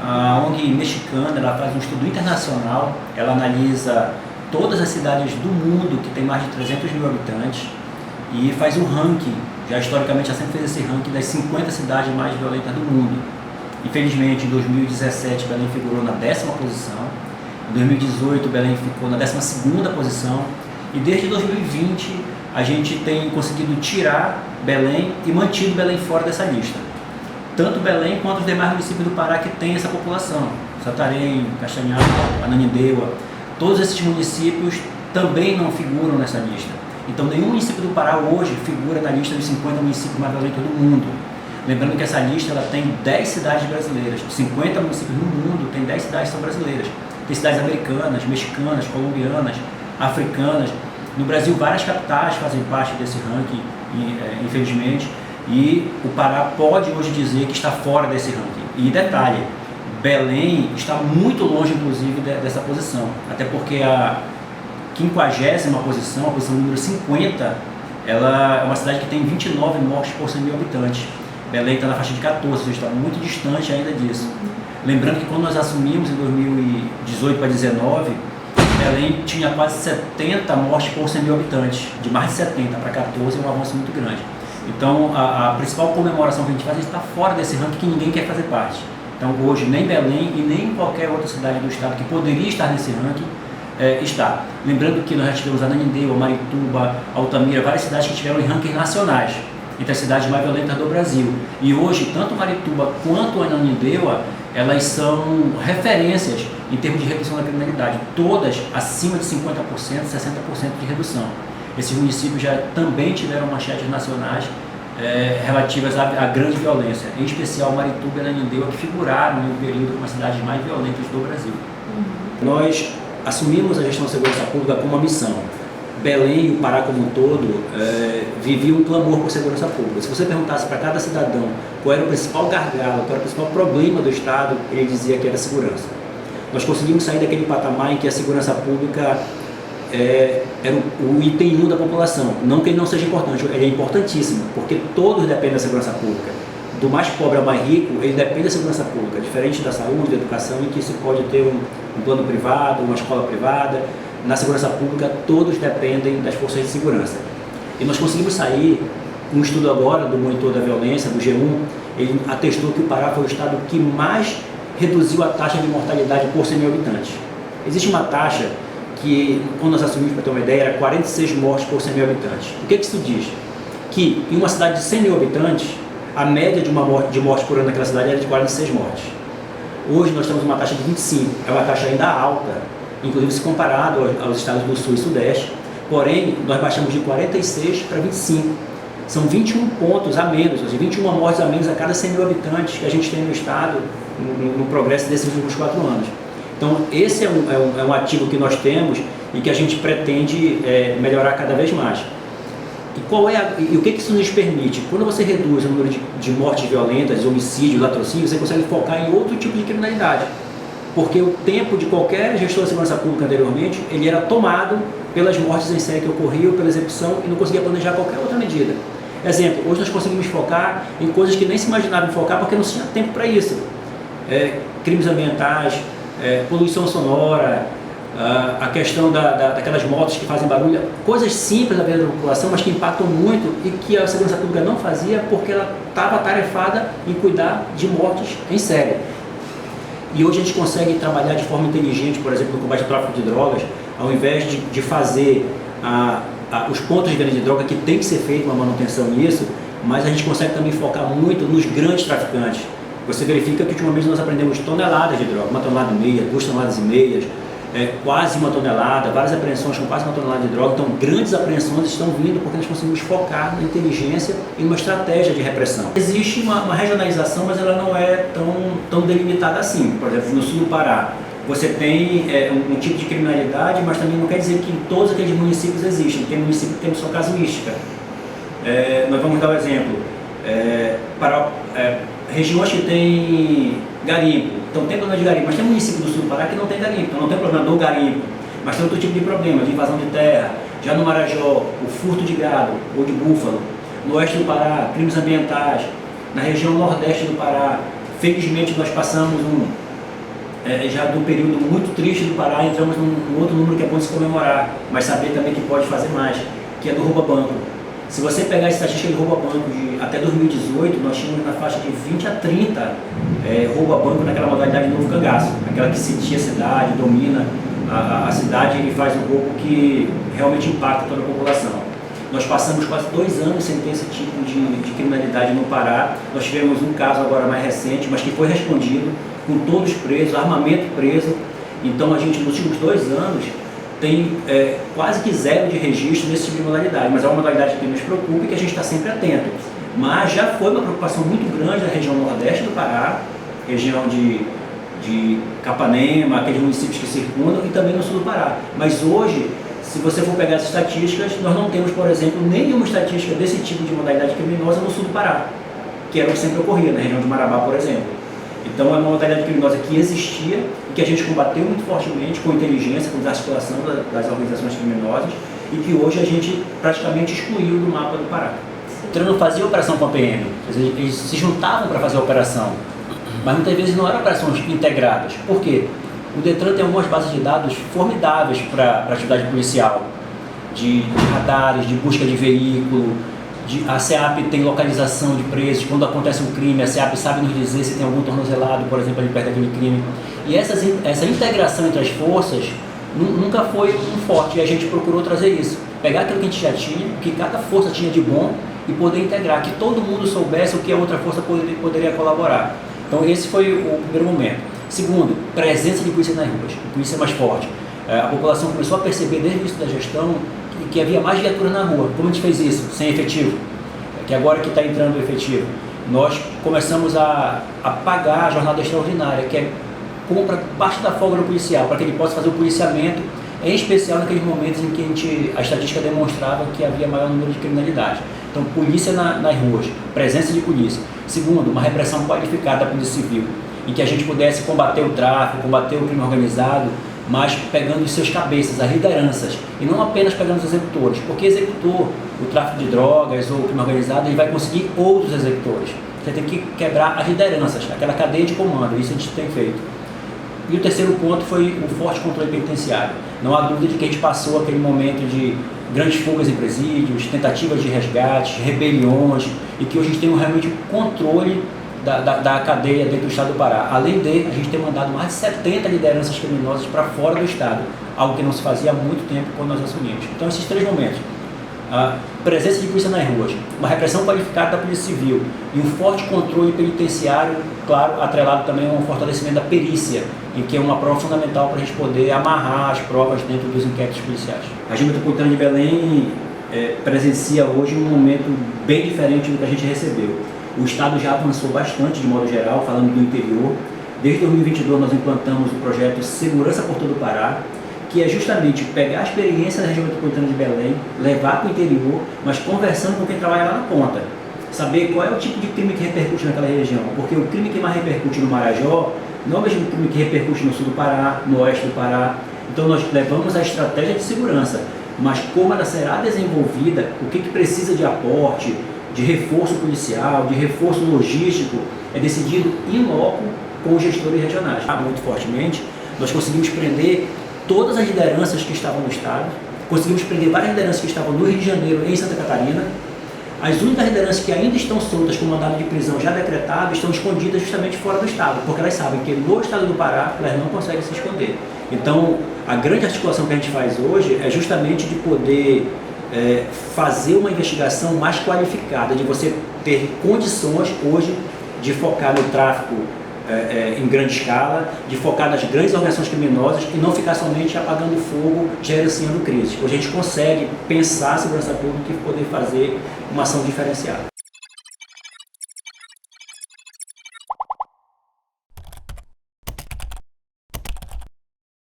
a ONG mexicana, ela faz um estudo internacional, ela analisa todas as cidades do mundo que tem mais de 300 mil habitantes e faz um ranking, já historicamente já sempre fez esse ranking das 50 cidades mais violentas do mundo. Infelizmente, em 2017, Belém figurou na 10ª posição, em 2018, Belém ficou na 12ª posição e desde 2020 a gente tem conseguido tirar Belém e mantido Belém fora dessa lista. Tanto Belém quanto os demais municípios do Pará que têm essa população, Santarém, Castanhal, Ananindeua, todos esses municípios também não figuram nessa lista. Então nenhum município do Pará hoje figura na lista dos 50 municípios mais violentos do mundo. Lembrando que essa lista ela tem 10 cidades brasileiras, 50 municípios no mundo, tem 10 cidades que são brasileiras. Tem cidades americanas, mexicanas, colombianas, africanas. No Brasil, várias capitais fazem parte desse ranking, infelizmente, e o Pará pode hoje dizer que está fora desse ranking. E detalhe, Belém está muito longe, inclusive, dessa posição, até porque a 50ª posição, a posição número 50, ela é uma cidade que tem 29 mortes por 100 mil habitantes. Belém está na faixa de 14, ou seja, está muito distante ainda disso. Lembrando que quando nós assumimos em 2018 para 2019, Belém tinha quase 70 mortes por 100 mil habitantes, de mais de 70 para 14 é um avanço muito grande. Então a principal comemoração que a gente faz é estar fora desse ranking que ninguém quer fazer parte. Então hoje nem Belém e nem qualquer outra cidade do estado que poderia estar nesse ranking está. Lembrando que nós já tivemos Ananindeua, Marituba, Altamira, várias cidades que tiveram em rankings nacionais, entre as cidades mais violentas do Brasil. E hoje, tanto Marituba quanto Ananindeua, elas são referências em termos de redução da criminalidade, todas acima de 50%, 60% de redução. Esses municípios já também tiveram manchetes nacionais relativas à grande violência, em especial Marituba e Ananindeua, que figuraram em um período como as cidades mais violentas do Brasil. Nós assumimos a gestão da segurança pública como uma missão. Belém e o Pará como um todo viviam um clamor por segurança pública. Se você perguntasse para cada cidadão qual era o principal gargalo, qual era o principal problema do Estado, ele dizia que era a segurança. Nós conseguimos sair daquele patamar em que a segurança pública era o item 1 da população. Não que ele não seja importante, ele é importantíssimo, porque todos dependem da segurança pública. Do mais pobre ao mais rico, ele depende da segurança pública, diferente da saúde, da educação, em que se pode ter um plano privado, uma escola privada. Na segurança pública, todos dependem das forças de segurança. E nós conseguimos sair, um estudo agora do Monitor da Violência, do G1, ele atestou que o Pará foi o estado que mais reduziu a taxa de mortalidade por 100 mil habitantes. Existe uma taxa que, quando nós assumimos, para ter uma ideia, era 46 mortes por 100 mil habitantes. O que isso diz? Que em uma cidade de 100 mil habitantes, a média de mortes por ano naquela cidade era de 46 mortes. Hoje nós temos uma taxa de 25, é uma taxa ainda alta, inclusive se comparado aos estados do Sul e Sudeste, porém nós baixamos de 46 para 25. São 21 pontos a menos, ou seja, 21 mortes a menos a cada 100 mil habitantes que a gente tem no estado no progresso desses últimos 4 anos. Então esse é um ativo que nós temos e que a gente pretende melhorar cada vez mais. E o que isso nos permite? Quando você reduz o número de mortes violentas, homicídios, latrocínios, você consegue focar em outro tipo de criminalidade. Porque o tempo de qualquer gestor de segurança pública anteriormente, ele era tomado pelas mortes em série que ocorriam, pela execução, e não conseguia planejar qualquer outra medida. Exemplo, hoje nós conseguimos focar em coisas que nem se imaginava focar porque não se tinha tempo para isso. Crimes ambientais, poluição sonora, a questão daquelas motos que fazem barulho, coisas simples da vida da população, mas que impactam muito e que a segurança pública não fazia porque ela estava atarefada em cuidar de mortes em série. E hoje a gente consegue trabalhar de forma inteligente, por exemplo, no combate ao tráfico de drogas, ao invés de fazer os pontos de venda de droga, que tem que ser feita uma manutenção nisso, mas a gente consegue também focar muito nos grandes traficantes. Você verifica que ultimamente nós aprendemos toneladas de droga, 1,5 toneladas, 2,5 toneladas, quase 1 tonelada, várias apreensões com quase 1 tonelada de droga. Então grandes apreensões estão vindo porque nós conseguimos focar na inteligência e numa estratégia de repressão. Existe uma regionalização, mas ela não é tão delimitada assim. Por exemplo, no sul do Pará, você tem um tipo de criminalidade, mas também não quer dizer que em todos aqueles municípios existem. Tem município que tem sua casuística. Nós vamos dar um exemplo. Para regiões que tem garimpo, então tem problema de garimpo, mas tem município do sul do Pará que não tem garimpo, então não tem problema do garimpo, mas tem outro tipo de problema, de invasão de terra. Já no Marajó, o furto de gado ou de búfalo. No oeste do Pará, crimes ambientais. Na região nordeste do Pará, felizmente nós passamos já do período muito triste do Pará, entramos num outro número que é bom se comemorar, mas saber também que pode fazer mais, que é do rouba-banco. Se você pegar a estatística de rouba-banco até 2018, nós tínhamos na faixa de 20 a 30 rouba-banco naquela modalidade novo cangaço, aquela que sitia a cidade, domina a cidade e faz um roubo que realmente impacta toda a população. Nós passamos quase 2 anos sem ter esse tipo de criminalidade no Pará. Nós tivemos um caso agora mais recente, mas que foi respondido, com todos presos, armamento preso. Então a gente, nos últimos 2 anos, tem quase que 0 de registro nesse tipo de modalidade, mas é uma modalidade que nos preocupa e que a gente está sempre atento. Mas já foi uma preocupação muito grande na região nordeste do Pará, região de Capanema, aqueles municípios que circundam, e também no sul do Pará. Mas hoje, se você for pegar as estatísticas, nós não temos, por exemplo, nenhuma estatística desse tipo de modalidade criminosa no sul do Pará, que era o que sempre ocorria, na região de Marabá, por exemplo. Então é uma modalidade criminosa que existia e que a gente combateu muito fortemente com inteligência, com desarticulação das organizações criminosas, e que hoje a gente praticamente excluiu do mapa do Pará. O Detran não fazia operação com a PM, eles se juntavam para fazer a operação, mas muitas vezes não eram operações integradas. Por quê? O Detran tem algumas bases de dados formidáveis para a atividade policial, de radares, de busca de veículo, a SEAP tem localização de presos, quando acontece um crime, a SEAP sabe nos dizer se tem algum tornozelado, por exemplo, ali perto daquele crime. E essa integração entre as forças nunca foi um forte, e a gente procurou trazer isso. Pegar aquilo que a gente já tinha, o que cada força tinha de bom, e poder integrar, que todo mundo soubesse o que a outra força poderia colaborar. Então esse foi o primeiro momento. Segundo, presença de polícia nas ruas, polícia mais forte. A população começou a perceber desde o início da gestão que havia mais viaturas na rua. Como a gente fez isso? Sem efetivo. Que agora que está entrando o efetivo. Nós começamos a pagar a jornada extraordinária, que é compra parte da folga do policial, para que ele possa fazer o policiamento, em especial naqueles momentos em que a estatística demonstrava que havia maior número de criminalidade. Então, polícia nas ruas, presença de polícia. Segundo, uma repressão qualificada da polícia civil, em que a gente pudesse combater o tráfico, combater o crime organizado, mas pegando os seus cabeças, as lideranças, e não apenas pegando os executores, porque executor, o tráfico de drogas ou o crime organizado, ele vai conseguir outros executores. Você tem que quebrar as lideranças, aquela cadeia de comando, isso a gente tem feito. E o terceiro ponto foi o forte controle penitenciário. Não há dúvida de que a gente passou aquele momento de grandes fugas em presídios, tentativas de resgate, rebeliões, e que hoje a gente tem realmente um controle da cadeia dentro do estado do Pará. Além de, a gente ter mandado mais de 70 lideranças criminosas para fora do estado, algo que não se fazia há muito tempo quando nós assumimos. Então, esses 3 momentos, a presença de polícia nas ruas, uma repressão qualificada da polícia civil e um forte controle penitenciário, claro, atrelado também a um fortalecimento da perícia, em que é uma prova fundamental para a gente poder amarrar as provas dentro dos inquéritos policiais. A região metropolitana de Belém presencia hoje um momento bem diferente do que a gente recebeu. O Estado já avançou bastante, de modo geral, falando do interior. Desde 2022 nós implantamos o projeto Segurança por Todo o Pará, que é justamente pegar a experiência da região metropolitana de Belém, levar para o interior, mas conversando com quem trabalha lá na ponta. Saber qual é o tipo de crime que repercute naquela região, porque o crime que mais repercute no Marajó não é o mesmo crime que repercute no sul do Pará, no oeste do Pará. Então nós levamos a estratégia de segurança, mas como ela será desenvolvida, o que precisa de aporte, de reforço policial, de reforço logístico, é decidido in loco com os gestores regionais. Muito fortemente, nós conseguimos prender todas as lideranças que estavam no estado, conseguimos prender várias lideranças que estavam no Rio de Janeiro e em Santa Catarina. As únicas lideranças que ainda estão soltas com mandado de prisão já decretado estão escondidas justamente fora do estado, porque elas sabem que no estado do Pará elas não conseguem se esconder. Então, a grande articulação que a gente faz hoje é justamente de poder fazer uma investigação mais qualificada, de você ter condições hoje de focar no tráfico em grande escala, de focar nas grandes organizações criminosas e não ficar somente apagando fogo, gerenciando crise. Hoje a gente consegue pensar a segurança pública e poder fazer uma ação diferenciada.